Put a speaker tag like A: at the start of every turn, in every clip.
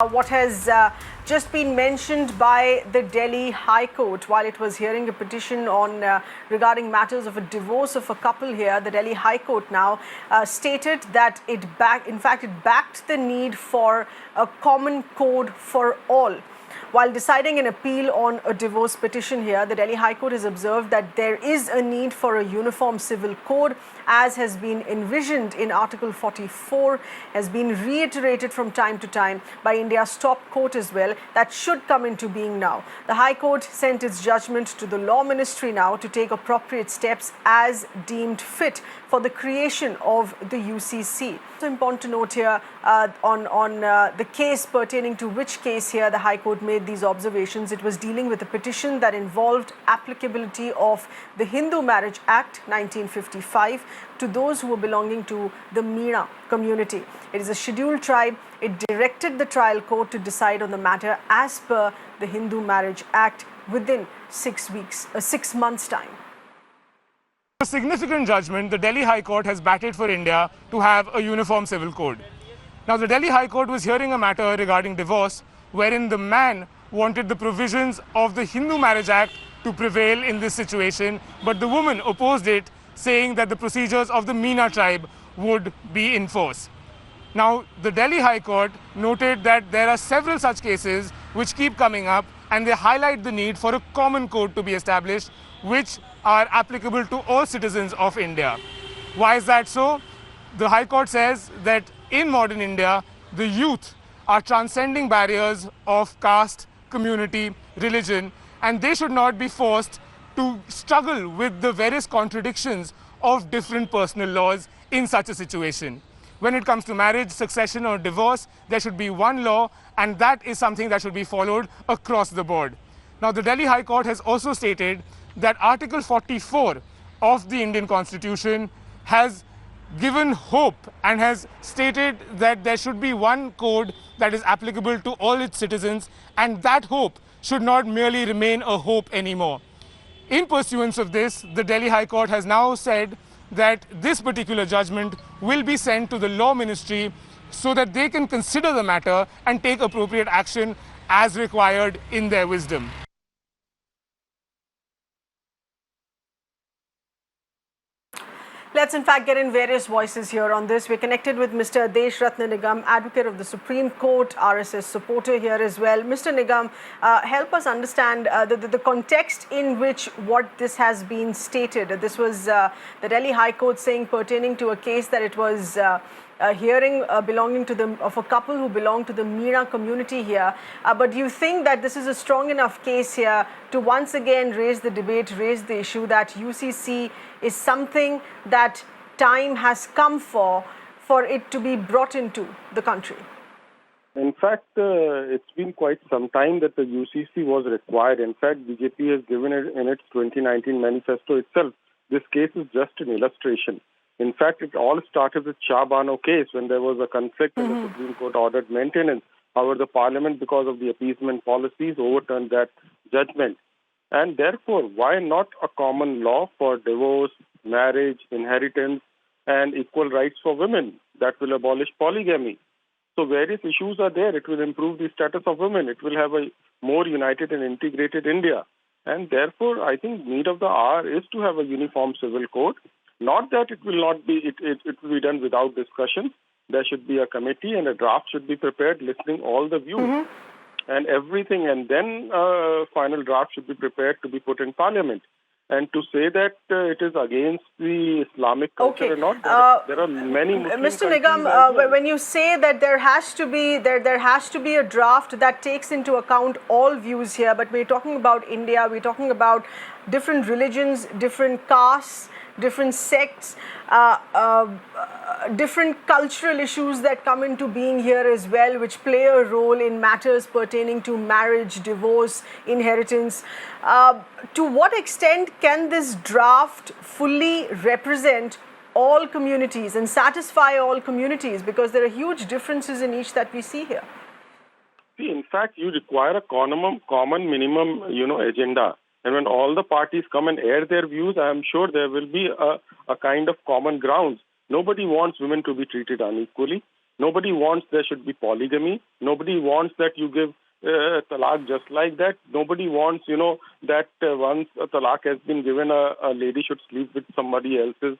A: What has just been mentioned by the Delhi High Court while it was hearing a petition on regarding matters of a divorce of a couple here. The Delhi High Court now stated that it backed the need for a common code for all. While deciding an appeal on a divorce petition here, the Delhi High Court has observed that there is a need for a uniform civil code, as has been envisioned in Article 44, has been reiterated from time to time by India's top court as well, that should come into being now. The High Court sent its judgment to the Law Ministry now to take appropriate steps as deemed fit for the creation of the UCC. It's important to note here on the case pertaining to which case here the High Court made these observations. It was dealing with a petition that involved applicability of the Hindu Marriage Act 1955 to those who were belonging to the Meena community. It is a scheduled tribe. It directed the trial court to decide on the matter as per the Hindu Marriage Act within 6 months' time.
B: A significant judgment, the Delhi High Court has batted for India to have a uniform civil code. Now, the Delhi High Court was hearing a matter regarding divorce, wherein the man wanted the provisions of the Hindu Marriage Act to prevail in this situation, but the woman opposed it, saying that the procedures of the Meena tribe would be in force. Now, the Delhi High Court noted that there are several such cases which keep coming up, and they highlight the need for a common code to be established, which are applicable to all citizens of India. Why is that so? The High Court says that in modern India, the youth are transcending barriers of caste, community, religion, and they should not be forced to struggle with the various contradictions of different personal laws in such a situation. When it comes to marriage, succession or divorce, there should be one law, and that is something that should be followed across the board. Now, the Delhi High Court has also stated that Article 44 of the Indian Constitution has given hope and has stated that there should be one code that is applicable to all its citizens, and that hope should not merely remain a hope anymore. In pursuance of this, the Delhi High Court has now said that this particular judgment will be sent to the Law Ministry so that they can consider the matter and take appropriate action as required in their wisdom.
A: Let's in fact get in various voices here on this. We're connected with Mr. Desh Ratna Nigam, advocate of the Supreme Court, RSS supporter here as well. Mr. Nigam, help us understand the context in which what this has been stated. This was the Delhi High Court saying pertaining to a case that it was hearing belonging to of a couple who belong to the Meena community here. But do you think that this is a strong enough case here to once again raise the debate, raise the issue that UCC is something that time has come for it to be brought into the country?
C: In fact, it's been quite some time that the UCC was required. In fact, BJP has given it in its 2019 manifesto itself. This case is just an illustration. In fact, it all started with Shah Bano case when there was a conflict and the Supreme Court ordered maintenance. However, the Parliament, because of the appeasement policies, overturned that judgment. And therefore, why not a common law for divorce, marriage, inheritance, and equal rights for women that will abolish polygamy? So various issues are there. It will improve the status of women. It will have a more united and integrated India. And therefore, I think need of the hour is to have a uniform civil code. Not that it will not be, it will be done without discussion. There should be a committee and a draft should be prepared, listening all the views and everything. And then a final draft should be prepared to be put in Parliament. And to say that it is against the Islamic culture or not, there are many Muslim
A: Mr. Nigam, when you say that there has to be a draft that takes into account all views here, but we're talking about India, we're talking about different religions, different castes, different sects, different cultural issues that come into being here as well, which play a role in matters pertaining to marriage, divorce, inheritance. To what extent can this draft fully represent all communities and satisfy all communities? Because there are huge differences in each that we see here.
C: See, in fact, you require a common minimum, agenda. And when all the parties come and air their views, I am sure there will be a kind of common grounds. Nobody wants women to be treated unequally. Nobody wants there should be polygamy. Nobody wants that you give talaq just like that. Nobody wants, that once a talaq has been given, a lady should sleep with somebody else's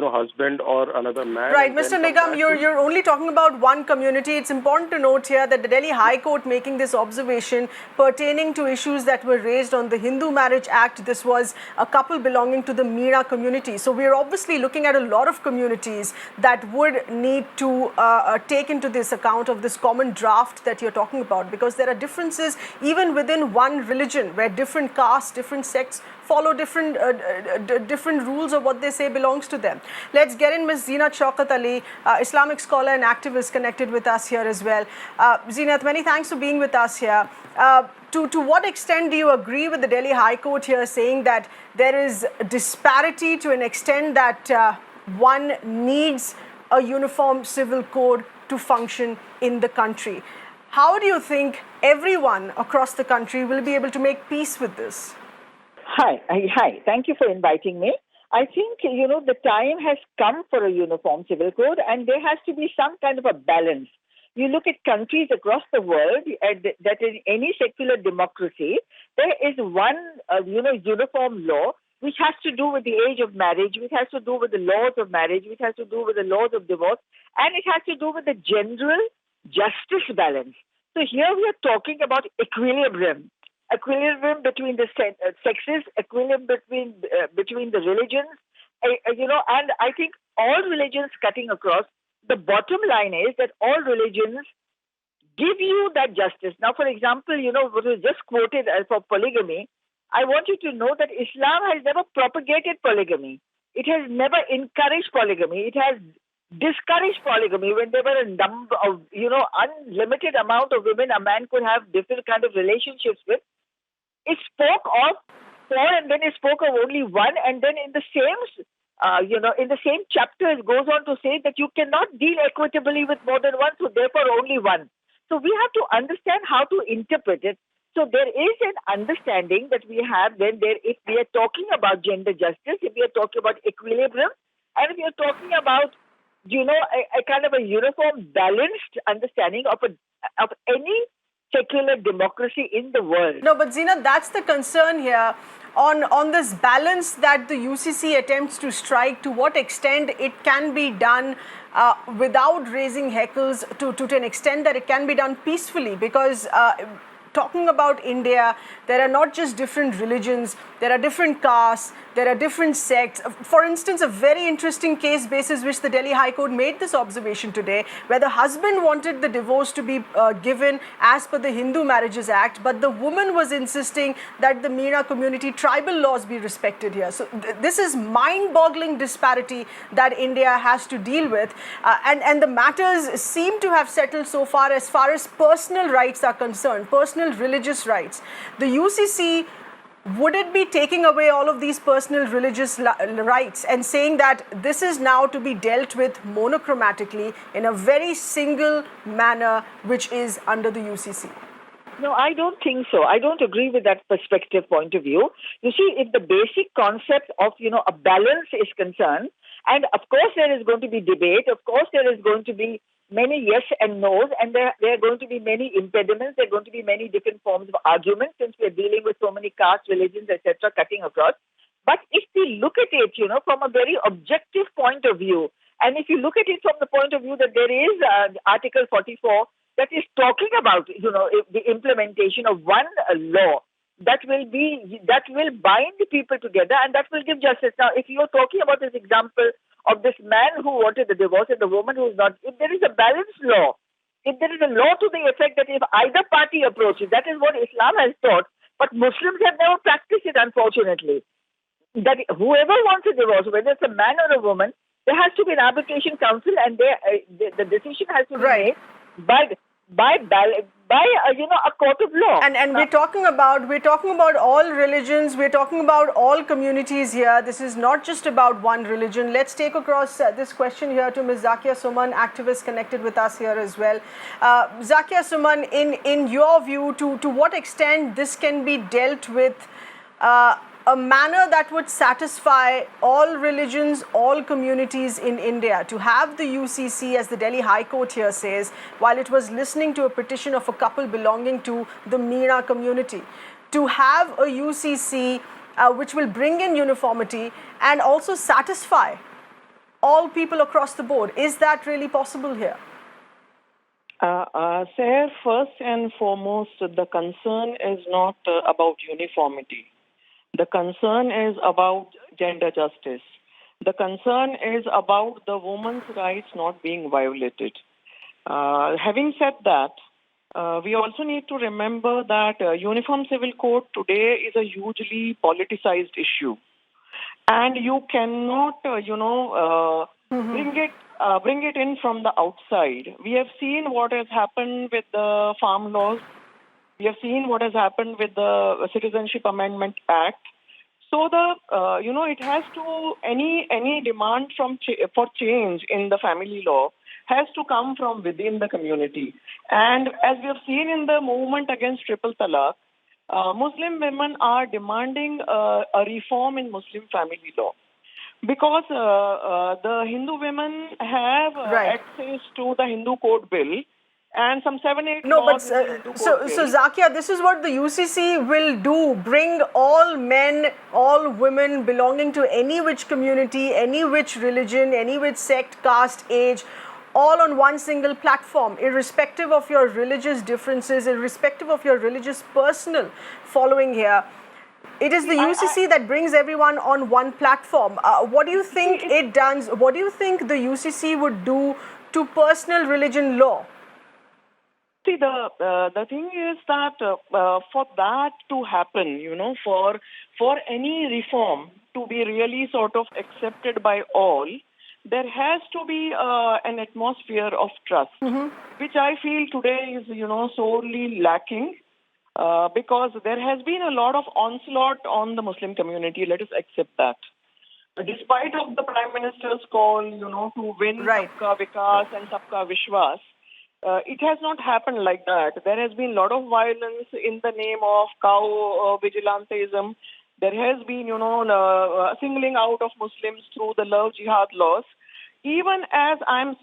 C: husband or another man.
A: Right, Mr. Nigam, you're only talking about one community. It's important to note here that the Delhi High Court making this observation pertaining to issues that were raised on the Hindu Marriage Act. This was a couple belonging to the Meera community. So we're obviously looking at a lot of communities that would need to take into this account of this common draft that you're talking about, because there are differences even within one religion where different castes, different sects follow different rules of what they say belongs to them. Let's get in Ms. Zeenat Shaukat Ali, Islamic scholar and activist, connected with us here as well. Zeenat, many thanks for being with us here. To what extent do you agree with the Delhi High Court here saying that there is disparity to an extent that one needs a uniform civil code to function in the country? How do you think everyone across the country will be able to make peace with this?
D: Hi. Thank you for inviting me. I think, the time has come for a uniform civil code, and there has to be some kind of a balance. You look at countries across the world that in any secular democracy, there is one, uniform law which has to do with the age of marriage, which has to do with the laws of marriage, which has to do with the laws of divorce, and it has to do with the general justice balance. So here we are talking about equilibrium between the sexes, equilibrium between the religions, and I think all religions cutting across. The bottom line is that all religions give you that justice. Now, for example, what was just quoted for polygamy, I want you to know that Islam has never propagated polygamy. It has never encouraged polygamy. It has discouraged polygamy when there were a number of, unlimited amount of women a man could have different kind of relationships with. It spoke of four, and then it spoke of only one, and then in the same, in the same chapter, it goes on to say that you cannot deal equitably with more than one, so therefore only one. So we have to understand how to interpret it. So there is an understanding that we have if we are talking about gender justice, if we are talking about equilibrium, and if we are talking about, a kind of a uniform, balanced understanding of any secular democracy in the world.
A: No, but Zeenat, that's the concern here on this balance that the UCC attempts to strike. To what extent it can be done without raising heckles, to an extent that it can be done peacefully, because talking about India, there are not just different religions, there are different castes, there are different sects. For instance, a very interesting case basis which the Delhi High Court made this observation today, where the husband wanted the divorce to be given as per the Hindu Marriages Act, but the woman was insisting that the Meera community tribal laws be respected here. So this is mind-boggling disparity that India has to deal with, and the matters seem to have settled so far as personal rights are concerned, personal religious rights. The UCC, would it be taking away all of these personal religious rights and saying that this is now to be dealt with monochromatically in a very single manner, which is under the UCC?
D: No, I don't think so. I don't agree with that perspective point of view. You see, if the basic concept of, a balance is concerned, and of course there is going to be debate, of course there is going to be many yes and no's, and there are going to be many impediments, there are going to be many different forms of arguments, since we are dealing with so many castes, religions, etc. cutting across. But if we look at it, from a very objective point of view, and if you look at it from the point of view that there is Article 44 that is talking about, the implementation of one law that will bind the people together, and that will give justice. Now, if you are talking about this example of this man who wanted the divorce and the woman who is not, if there is a balanced law, if there is a law to the effect that if either party approaches, that is what Islam has taught, but Muslims have never practiced it, unfortunately, that whoever wants a divorce, whether it's a man or a woman, there has to be an arbitration council, and the decision has to be made by a court of law.
A: And we're talking about all religions, we're talking about all communities here. This is not just about one religion. Let's take across this question here to Ms. Zakia Suman, activist connected with us here as well. Zakia Suman, in your view, to what extent this can be dealt with a manner that would satisfy all religions, all communities in India, to have the UCC, as the Delhi High Court here says, while it was listening to a petition of a couple belonging to the Meena community, to have a UCC which will bring in uniformity and also satisfy all people across the board. Is that really possible here?
E: Sir, first and foremost, the concern is not about uniformity. The concern is about gender justice. The concern is about the woman's rights not being violated. Having said that, we also need to remember that Uniform Civil Code today is a hugely politicized issue. And you cannot, bring it in from the outside. We have seen what has happened with the farm laws. We have seen what has happened with the Citizenship Amendment Act. So it has to, any demand for change in the family law has to come from within the community. And as we have seen in the movement against triple talaq, Muslim women are demanding a reform in Muslim family law. Because the Hindu women have access to the Hindu Code Bill and some 7-8 laws in the Hindu Code Bill.
A: So Zakia, this is what the UCC will do: bring all men, all women belonging to any which community, any which religion, any which sect, caste, age, all on one single platform, irrespective of your religious differences, irrespective of your religious personal following here. It is the UCC that brings everyone on one platform. What do you think it does? What do you think the UCC would do to personal religion law?
E: See, the thing is that for that to happen, for any reform to be really sort of accepted by all, there has to be an atmosphere of trust, which I feel today is, sorely lacking. Because there has been a lot of onslaught on the Muslim community. Let us accept that. Despite of the Prime Minister's call, to win Sabka Vikas and Sabka Vishwas, it has not happened like that. There has been a lot of violence in the name of cow vigilantism. There has been, singling out of Muslims through the love jihad laws. Even as I'm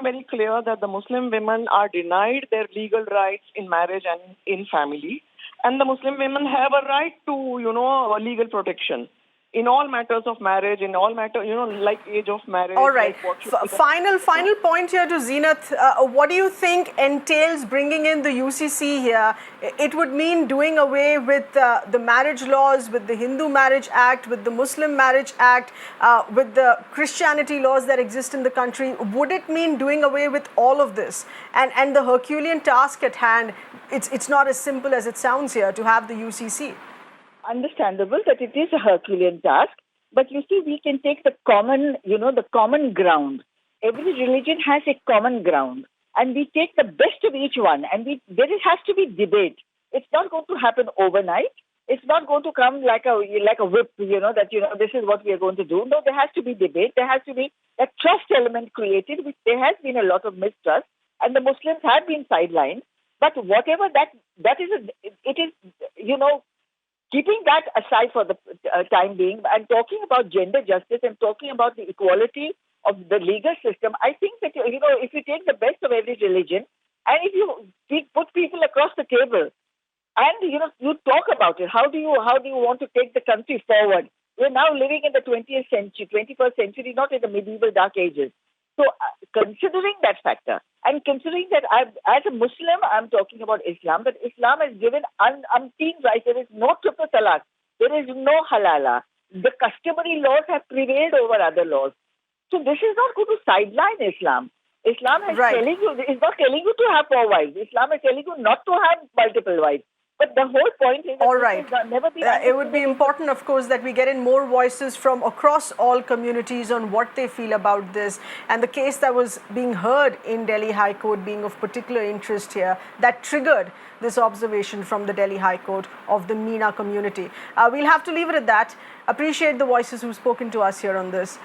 E: very clear that the Muslim women are denied their legal rights in marriage and in family, and the Muslim women have a right to, legal protection in all matters of marriage, in all matters, like age of marriage.
A: All right.
E: Like
A: Final point here to Zeenath. What do you think entails bringing in the UCC here? It would mean doing away with the marriage laws, with the Hindu Marriage Act, with the Muslim Marriage Act, with the Christianity laws that exist in the country. Would it mean doing away with all of this? And the Herculean task at hand, it's not as simple as it sounds here to have the UCC.
D: Understandable that it is a Herculean task, but you see, we can take the common ground. Every religion has a common ground, and we take the best of each one, and there has to be debate. It's not going to happen overnight. It's not going to come like a whip, this is what we are going to do. No, there has to be debate. There has to be a trust element created, which there has been a lot of mistrust, and the Muslims have been sidelined. But whatever that is, it is, keeping that aside for the time being and talking about gender justice and talking about the equality of the legal system, I think that, if you take the best of every religion and if you put people across the table and, you talk about it, how do you want to take the country forward? We're now living in the 20th century, 21st century, not in the medieval dark ages. So considering that factor and considering that as a Muslim, I'm talking about Islam, that Islam has given umpteen rights. There is no triple talaq. There is no halala. The customary laws have prevailed over other laws. So this is not going to sideline Islam. Islam is not telling you to have 4 wives. Islam is telling you not to have multiple wives. But the whole point is that never be
A: it would be important, of course, that we get in more voices from across all communities on what they feel about this. And the case that was being heard in Delhi High Court being of particular interest here, that triggered this observation from the Delhi High Court of the Meena community. We'll have to leave it at that. Appreciate the voices who've spoken to us here on this.